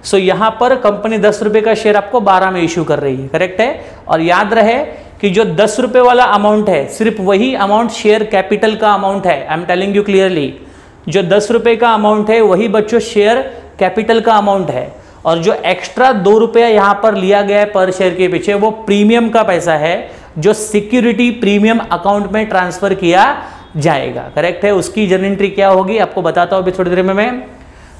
[SPEAKER 1] So यहाँ पर कंपनी 10 रुपये का शेयर आपको 12 में इशू कर रही है, करेक्ट है। और याद रहे कि जो 10 रुपये वाला अमाउंट है सिर्फ वही अमाउंट शेयर कैपिटल का अमाउंट है। I am telling you clearly, जो 10 रुपये का अमाउंट है वही बच्चों शेयर कैपिटल का अमाउंट है। और जो एक्स्ट्रा 2 रुपया यहाँ पर लिया गया है पर शेयर के पीछे वो प्रीमियम का पैसा है जो सिक्योरिटी प्रीमियम अकाउंट में ट्रांसफर किया जाएगा, करेक्ट है। उसकी जर्नल एंट्री क्या होगी आपको बताता हूँ अभी थोड़ी देर में मैं।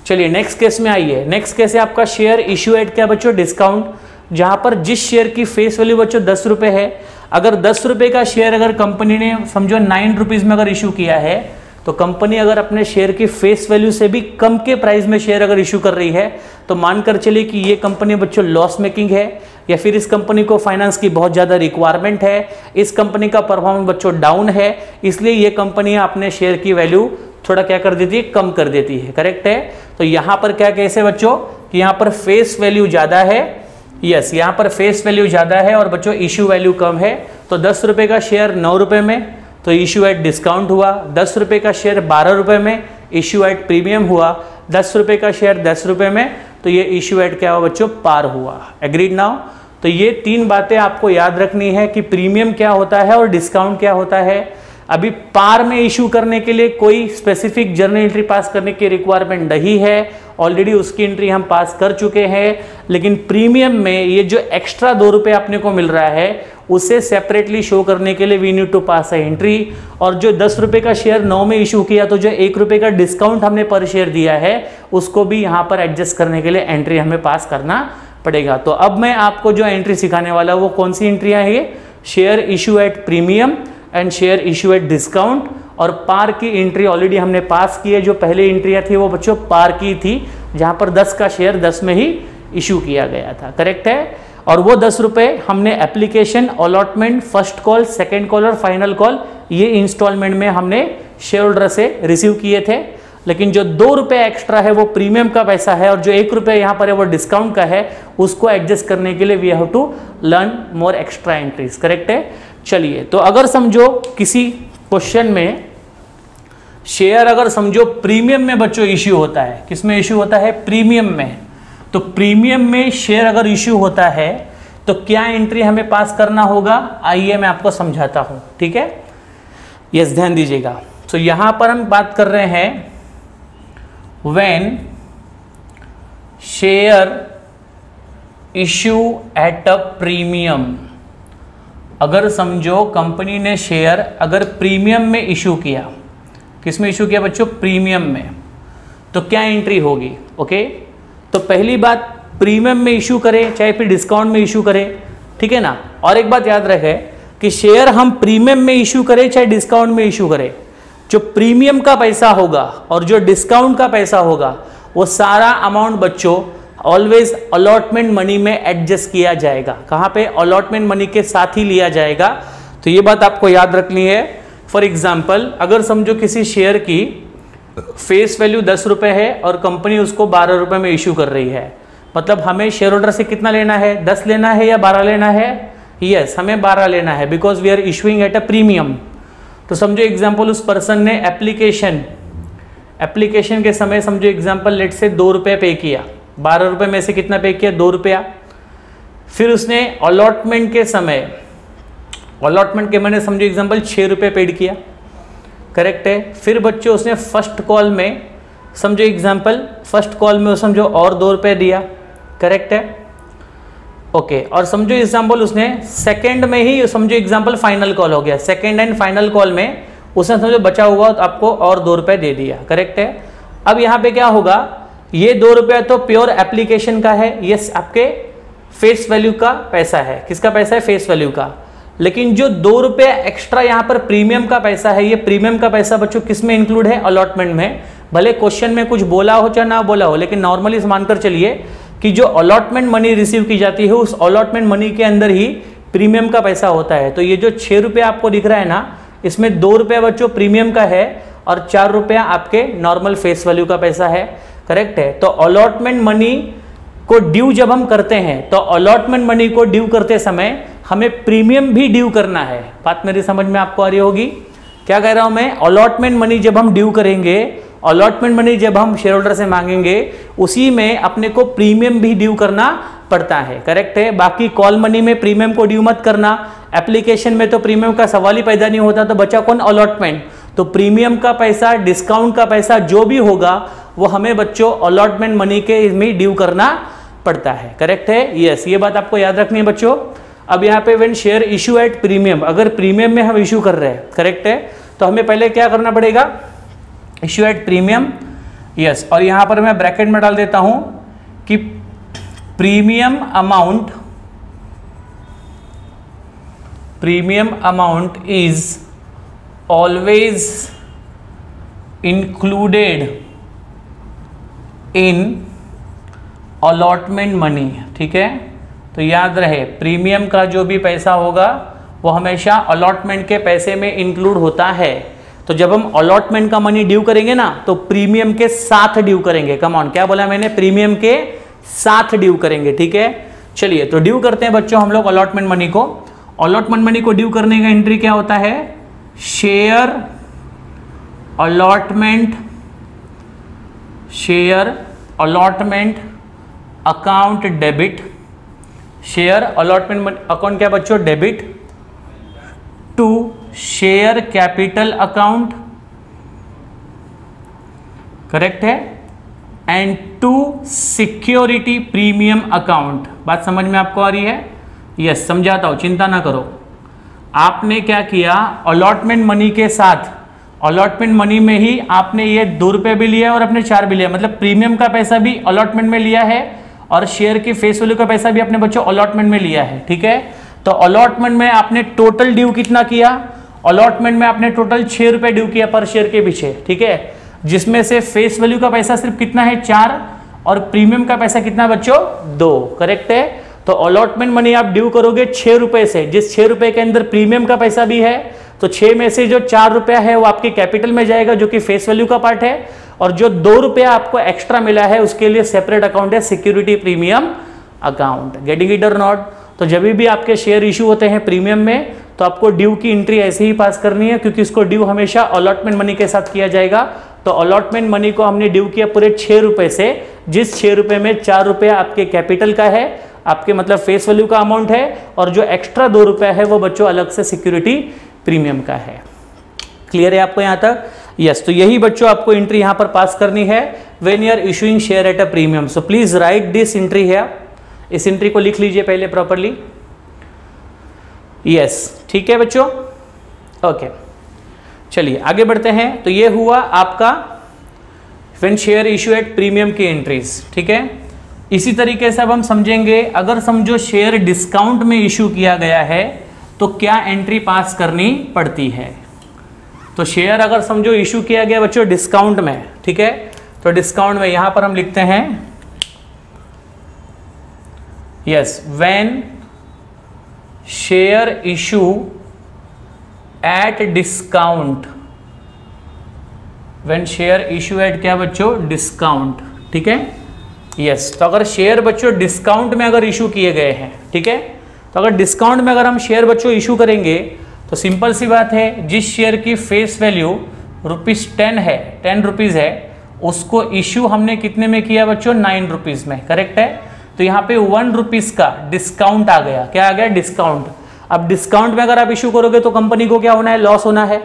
[SPEAKER 1] चलिए नेक्स्ट केस में आइए। नेक्स्ट केस है आपका शेयर इशू एट क्या बच्चों? डिस्काउंट, जहां पर जिस शेयर की फेस वैल्यू बच्चों 10 रुपये है, अगर 10 रुपये का शेयर अगर कंपनी ने समझो 9 रुपीज़ में अगर इशू किया है तो कंपनी अगर अपने शेयर की फेस वैल्यू से भी कम के प्राइस में शेयर अगर इशू कर रही है तो मानकर चलिए कि ये कंपनी बच्चों लॉस मेकिंग है या फिर इस कंपनी को फाइनेंस की बहुत ज़्यादा रिक्वायरमेंट है, इस कंपनी का परफॉर्मेंस बच्चों डाउन है, इसलिए ये कंपनियां अपने शेयर की वैल्यू थोड़ा क्या कर देती है? कम कर देती है, करेक्ट है। तो यहाँ पर क्या केस है बच्चों कि यहाँ पर फेस वैल्यू ज़्यादा है, यस, यहाँ पर फेस वैल्यू ज़्यादा है और बच्चों इशू वैल्यू कम है। तो 10 रुपये का शेयर 9 रुपये में तो इशू एट डिस्काउंट हुआ, 10 रुपये का शेयर 12 रुपये में इशू एट प्रीमियम हुआ, 10 रुपये का शेयर 10 रुपये में तो ये इशू एट क्या हुआ बच्चों? पार हुआ। Agreed now? तो ये 3 बातें आपको याद रखनी है कि प्रीमियम क्या होता है और डिस्काउंट क्या होता है। अभी पार में इशू करने के लिए कोई स्पेसिफिक जर्नल एंट्री पास करने की रिक्वायरमेंट नहीं है, ऑलरेडी उसकी एंट्री हम पास कर चुके हैं। लेकिन प्रीमियम में ये जो एक्स्ट्रा 2 रुपये अपने को मिल रहा है उसे सेपरेटली शो करने के लिए वी नीड टू पास है एंट्री। और जो 10 रुपये का शेयर 9 में इशू किया तो जो 1 रुपये का डिस्काउंट हमने पर शेयर दिया है उसको भी यहाँ पर एडजस्ट करने के लिए एंट्री हमें पास करना पड़ेगा। तो अब मैं आपको जो एंट्री सिखाने वाला हूँ वो कौन सी एंट्रियाँ है? Share issue at premium and share issue at discount. और पार की एंट्री ऑलरेडी हमने पास की है, जो पहले एंट्रियाँ थी वो बच्चों पार की थी, जहाँ पर 10 का शेयर 10 में ही इशू किया गया था, करेक्ट है। और वो 10 रुपये हमने application, allotment, first call, second call और फाइनल कॉल, ये इंस्टॉलमेंट में हमने शेयर होल्डर से रिसीव किए थे। लेकिन जो 2 रुपये एक्स्ट्रा है वो प्रीमियम का पैसा है, और जो 1 रुपये यहाँ पर है वो डिस्काउंट का है। उसको एडजस्ट करने के लिए we have to learn more extra entries, correct है। चलिए, तो अगर समझो किसी क्वेश्चन में शेयर अगर समझो प्रीमियम में बच्चों इश्यू होता है, किसमें इश्यू होता है? प्रीमियम में। तो प्रीमियम में शेयर अगर इश्यू होता है तो क्या एंट्री हमें पास करना होगा? आइए मैं आपको समझाता हूं, ठीक है। यस, ध्यान दीजिएगा। तो यहां पर हम बात कर रहे हैं when share issue at a premium. अगर समझो कंपनी ने शेयर अगर प्रीमियम में इश्यू किया, किसमें इशू किया बच्चों? प्रीमियम में। तो क्या एंट्री होगी? ओके, तो पहली बात प्रीमियम में इशू करें चाहे फिर डिस्काउंट में इशू करें, ठीक है ना। और एक बात याद रखें कि शेयर हम प्रीमियम में इशू करें चाहे डिस्काउंट में इशू करें, जो प्रीमियम का पैसा होगा और जो डिस्काउंट का पैसा होगा वो सारा अमाउंट बच्चों ऑलवेज अलॉटमेंट मनी में एडजस्ट किया जाएगा। कहाँ पे? अलॉटमेंट मनी के साथ ही लिया जाएगा। तो ये बात आपको याद रखनी है। फॉर एग्जाम्पल, अगर समझो किसी शेयर की फेस वैल्यू 10 रुपये है और कंपनी उसको 12 रुपये में इशू कर रही है, मतलब हमें शेयर होल्डर से कितना लेना है? 10 लेना है या 12 लेना है? यस, हमें 12 लेना है, because we are issuing at a premium. तो समझो एग्जाम्पल, उस पर्सन ने एप्लीकेशन के समय समझो एग्जाम्पल लेट से 2 रुपये पे किया, 12 रुपये में से कितना पे किया? 2 रुपया। फिर उसने अलॉटमेंट के समय, अलॉटमेंट के मैंने समझो एग्जाम्पल 6 रुपये पेड किया, करेक्ट है। फिर बच्चों उसने फर्स्ट कॉल में समझो एग्जाम्पल, फर्स्ट कॉल में समझो और 2 रुपये दिया, करेक्ट है, ओके। और समझो एग्जाम्पल उसने सेकंड में ही समझो एग्जाम्पल फाइनल कॉल हो गया, सेकंड एंड फाइनल कॉल में उसने समझो बचा हुआ तो आपको और 2 रुपये दे दिया, करेक्ट है। अब यहाँ पे क्या होगा? ये 2 रुपया तो प्योर एप्लीकेशन का है, ये आपके फेस वैल्यू का पैसा है। किसका पैसा है? फेस वैल्यू का। लेकिन जो 2 रुपये एक्स्ट्रा यहाँ पर प्रीमियम का पैसा है, ये प्रीमियम का पैसा बच्चों किस में इंक्लूड है? अलॉटमेंट में। भले क्वेश्चन में कुछ बोला हो चाहे ना बोला हो, लेकिन नॉर्मली मानकर चलिए कि जो अलॉटमेंट मनी रिसीव की जाती है उस अलॉटमेंट मनी के अंदर ही प्रीमियम का पैसा होता है। तो ये जो 6 रुपये आपको दिख रहा है ना, इसमें 2 रुपये बच्चों प्रीमियम का है और 4 रुपया आपके नॉर्मल फेस वैल्यू का पैसा है, करेक्ट है। तो अलॉटमेंट मनी को ड्यू जब हम करते हैं तो अलॉटमेंट मनी को ड्यू करते समय हमें प्रीमियम भी ड्यू करना है। बात मेरी समझ में आपको आ रही होगी? क्या कह रहा हूं मैं? अलॉटमेंट मनी जब हम ड्यू करेंगे, अलॉटमेंट मनी जब हम शेयर होल्डर से मांगेंगे, उसी में अपने को प्रीमियम भी ड्यू करना पड़ता है, करेक्ट है। बाकी कॉल मनी में प्रीमियम को ड्यू मत करना, एप्लीकेशन में तो प्रीमियम का सवाल ही पैदा नहीं होता, तो बचा कौन? अलॉटमेंट। तो प्रीमियम का पैसा, डिस्काउंट का पैसा जो भी होगा वो हमें बच्चों अलॉटमेंट मनी के इसमें ड्यू करना पड़ता है, करेक्ट है। यस, ये बात आपको याद रखनी है बच्चों। अब यहाँ पे when share issue at premium, अगर प्रीमियम में हम इशू कर रहे हैं, करेक्ट है, तो हमें पहले क्या करना पड़ेगा? Issue at premium, yes. और यहाँ पर मैं ब्रैकेट में डाल देता हूं कि premium amount is always included in allotment money, ठीक है। तो याद रहे प्रीमियम का जो भी पैसा होगा वो हमेशा अलॉटमेंट के पैसे में इंक्लूड होता है। तो जब हम अलॉटमेंट का मनी ड्यू करेंगे ना तो प्रीमियम के साथ ड्यू करेंगे। कम ऑन, क्या बोला मैंने? प्रीमियम के साथ ड्यू करेंगे, ठीक है। चलिए, तो ड्यू करते हैं बच्चों हम लोग अलॉटमेंट मनी को। अलॉटमेंट मनी को ड्यू करने का एंट्री क्या होता है? Share allotment account debit. Share allotment account क्या बच्चों? Debit to share capital account, correct है, and to security premium account. बात समझ में आपको आ रही है? यस, समझाता हूं, चिंता ना करो। आपने क्या किया? अलॉटमेंट मनी के साथ, अलॉटमेंट मनी में ही आपने ये 2 रुपये भी लिया और अपने 4 भी लिया, मतलब प्रीमियम का पैसा भी अलॉटमेंट में लिया है और शेयर की फेस वैल्यू का पैसा भी अपने बच्चों अलॉटमेंट में लिया है, ठीक है। तो तो अलॉटमेंट में आपने टोटल ड्यू कितना किया, अलॉटमेंट में आपने टोटल 6 रुपए ड्यू किया पर शेयर के पीछे, ठीक है, जिसमें से फेस वैल्यू का पैसा सिर्फ कितना है 4 और प्रीमियम का पैसा कितना बच्चों 2, करेक्ट है। तो अलॉटमेंट मनी आप ड्यू करोगे 6 रुपए से, जिस 6 रुपए के अंदर प्रीमियम का पैसा भी है, तो 6 में से जो 4 रुपया है वो आपके कैपिटल में जाएगा जो कि फेस वैल्यू का पार्ट है, और जो 2 रुपया आपको एक्स्ट्रा मिला है उसके लिए सेपरेट अकाउंट है security premium account. Getting it और नॉट? तो जब भी आपके शेयर इशू होते हैं प्रीमियम में तो आपको ड्यू की एंट्री ऐसे ही पास करनी है, क्योंकि इसको ड्यू हमेशा अलॉटमेंट मनी के साथ किया जाएगा। तो अलॉटमेंट मनी को हमने ड्यू किया पूरे 6 रुपए से, जिस 6 रुपए में 4 रुपया आपके कैपिटल का है, आपके मतलब फेस वैल्यू का अमाउंट है, और जो एक्स्ट्रा 2 रुपया है वो बच्चों अलग से सिक्योरिटी प्रीमियम का है। क्लियर है आपको यहां तक? यस। तो यही बच्चों आपको एंट्री यहां पर पास करनी है when you are issuing share at a premium. So please write this entry है, इस एंट्री को लिख लीजिए पहले प्रॉपरली। यस, ठीक है बच्चों, ओके। चलिए आगे बढ़ते हैं। तो ये हुआ आपका when share issue at premium की एंट्रीज, ठीक है। इसी तरीके से अब हम समझेंगे, अगर समझो शेयर डिस्काउंट में इशू किया गया है तो क्या एंट्री पास करनी पड़ती है। तो शेयर अगर समझो इशू किया गया बच्चों डिस्काउंट में, ठीक है, तो डिस्काउंट में यहां पर हम लिखते हैं yes, when share issue at discount, when share issue eight क्या बच्चों डिस्काउंट, ठीक है। यस, तो अगर शेयर बच्चों डिस्काउंट में अगर इशू किए गए हैं, ठीक है, तो अगर डिस्काउंट में अगर हम शेयर बच्चों इशू करेंगे तो सिंपल सी बात है, जिस शेयर की फेस वैल्यू ₹10 है, 10 रुपीज है, उसको इशू हमने कितने में किया बच्चों 9 रुपीज में, करेक्ट है। तो यहाँ पे 1 रुपीज का डिस्काउंट आ गया, क्या आ गया डिस्काउंट। अब डिस्काउंट में अगर आप इशू करोगे तो कंपनी को क्या होना है, लॉस होना है।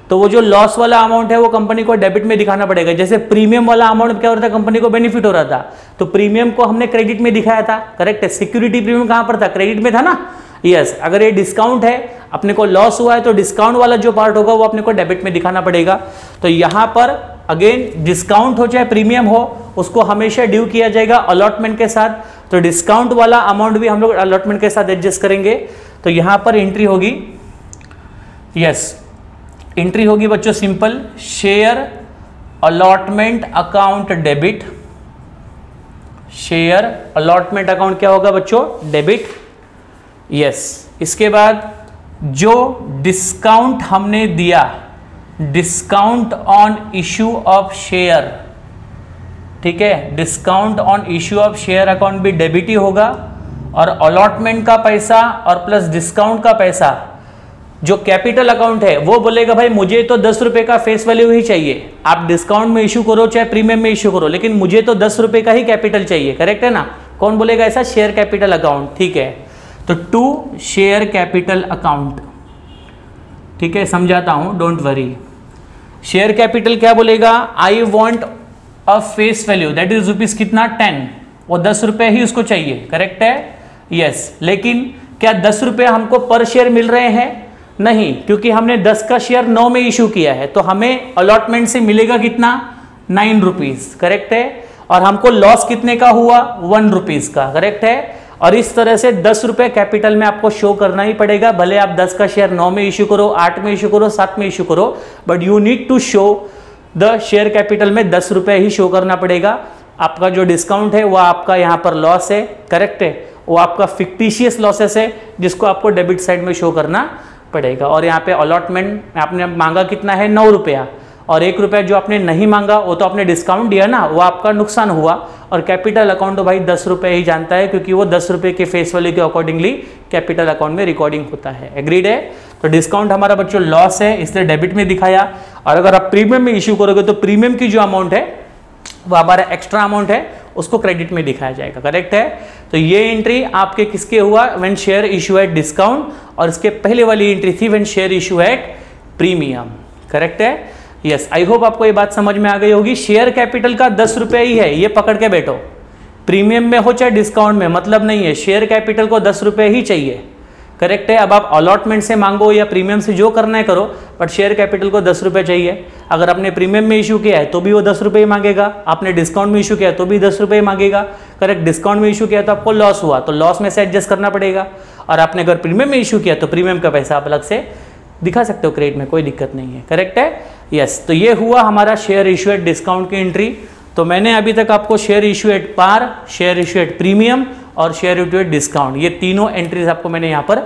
[SPEAKER 1] तो वो जो लॉस वाला अमाउंट है वो कंपनी को डेबिट में दिखाना पड़ेगा। जैसे प्रीमियम वाला अमाउंट क्या हो रहा था, कंपनी को बेनिफिट हो रहा था, तो प्रीमियम को हमने क्रेडिट में दिखाया था, करेक्ट है। सिक्योरिटी प्रीमियम कहां पर था, क्रेडिट में था ना। यस, अगर ये डिस्काउंट है, अपने को लॉस हुआ है, तो डिस्काउंट वाला जो पार्ट होगा वो अपने को डेबिट में दिखाना पड़ेगा। तो यहां पर अगेन डिस्काउंट हो चाहे प्रीमियम हो, उसको हमेशा ड्यू किया जाएगा अलॉटमेंट के साथ। तो डिस्काउंट वाला अमाउंट भी हम लोग अलॉटमेंट के साथ एडजस्ट करेंगे। तो यहां पर एंट्री होगी, यस, एंट्री होगी बच्चों simple, share allotment account debit. Share allotment account क्या होगा बच्चों, डेबिट। यस, इसके बाद जो डिस्काउंट हमने दिया, discount on issue of share, ठीक है, discount on issue of share account भी डेबिट ही होगा। और अलॉटमेंट का पैसा और प्लस डिस्काउंट का पैसा, जो कैपिटल अकाउंट है वो बोलेगा भाई मुझे तो 10 रुपए का फेस वैल्यू ही चाहिए। आप डिस्काउंट में इशू करो चाहे प्रीमियम में इशू करो, लेकिन मुझे तो 10 रुपए का ही कैपिटल चाहिए, करेक्ट है ना। कौन बोलेगा ऐसा, शेयर कैपिटल अकाउंट, ठीक है। तो टू शेयर कैपिटल अकाउंट, ठीक है, समझाता हूं, डोंट वरी। शेयर कैपिटल क्या बोलेगा, I want a face value that is rupees कितना 10, वो 10 रुपए ही उसको चाहिए, करेक्ट है। यस, लेकिन क्या 10 रुपए हमको पर शेयर मिल रहे हैं, नहीं, क्योंकि हमने 10 का शेयर 9 में इशू किया है, तो हमें अलॉटमेंट से मिलेगा कितना 9 रुपीज, करेक्ट है। और हमको लॉस कितने का हुआ 1 रुपीज का, करेक्ट है। और इस तरह से 10 रुपए कैपिटल में आपको शो करना ही पड़ेगा, भले आप 10 का शेयर 9 में इशू करो, 8 में इशू करो, 7 में इशू करो, but you need to show the share capital में 10 रुपए ही शो करना पड़ेगा। आपका जो डिस्काउंट है वो आपका यहाँ पर लॉस है, करेक्ट है, वो आपका फिक्टिशियस लॉसेस है जिसको आपको डेबिट साइड में शो करना पड़ेगा। और यहाँ पे अलॉटमेंट आपने मांगा कितना है 9 रुपया, और 1 रुपया जो आपने नहीं मांगा वो तो आपने डिस्काउंट दिया ना, वो आपका नुकसान हुआ। और कैपिटल अकाउंट तो भाई 10 रुपये ही जानता है, क्योंकि वो 10 रुपये के फेस वैल्यू के अकॉर्डिंगली कैपिटल अकाउंट में रिकॉर्डिंग होता है। एग्रीड है। तो डिस्काउंट हमारा बच्चों लॉस है, इसलिए डेबिट में दिखाया। और अगर आप प्रीमियम में इश्यू करोगे तो प्रीमियम की जो अमाउंट है वो हमारा एक्स्ट्रा अमाउंट है, उसको क्रेडिट में दिखाया जाएगा, करेक्ट है। तो ये एंट्री आपके किसके हुआ, when share issue at discount, और इसके पहले वाली एंट्री थी when share issue at premium, correct है। यस, आई होप आपको ये बात समझ में आ गई होगी। शेयर कैपिटल का 10 रुपये ही है, ये पकड़ के बैठो, प्रीमियम में हो चाहे डिस्काउंट में मतलब नहीं है, शेयर कैपिटल को 10 रुपये ही चाहिए, करेक्ट है। अब आप अलॉटमेंट से मांगो या प्रीमियम से जो करना है करो, बट शेयर कैपिटल को 10 रुपये चाहिए। अगर आपने प्रीमियम में इशू किया है तो भी वो 10 रुपये मांगेगा, आपने डिस्काउंट में इशू किया है तो भी 10 रुपये मांगेगा। करेक्ट, डिस्काउंट में इशू किया तो आपको लॉस हुआ तो लॉस में से एडजस्ट करना पड़ेगा, और आपने अगर प्रीमियम में इशू किया तो प्रीमियम का पैसा आप अलग से दिखा सकते हो क्रेडिट में, कोई दिक्कत नहीं है। करेक्ट है, यस। तो ये हुआ हमारा शेयर इशू एट डिस्काउंट की एंट्री। तो मैंने अभी तक आपको share issue at par, share issue at premium और शेयर इशू एट डिस्काउंट, ये तीनों एंट्रीज आपको मैंने यहाँ पर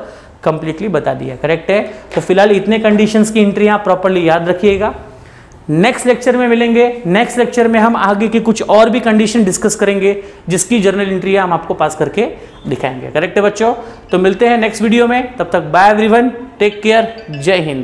[SPEAKER 1] कंप्लीटली बता दिया। करेक्ट है, तो फिलहाल इतने कंडीशंस की एंट्री आप प्रॉपर्ली याद रखिएगा। नेक्स्ट लेक्चर में मिलेंगे। नेक्स्ट लेक्चर में हम आगे की कुछ और भी कंडीशन डिस्कस करेंगे जिसकी जर्नल एंट्री हम आपको पास करके दिखाएंगे। करेक्ट है बच्चों, तो मिलते हैं नेक्स्ट वीडियो में, तब तक बाय एवरीवन, टेक केयर, जय हिंद।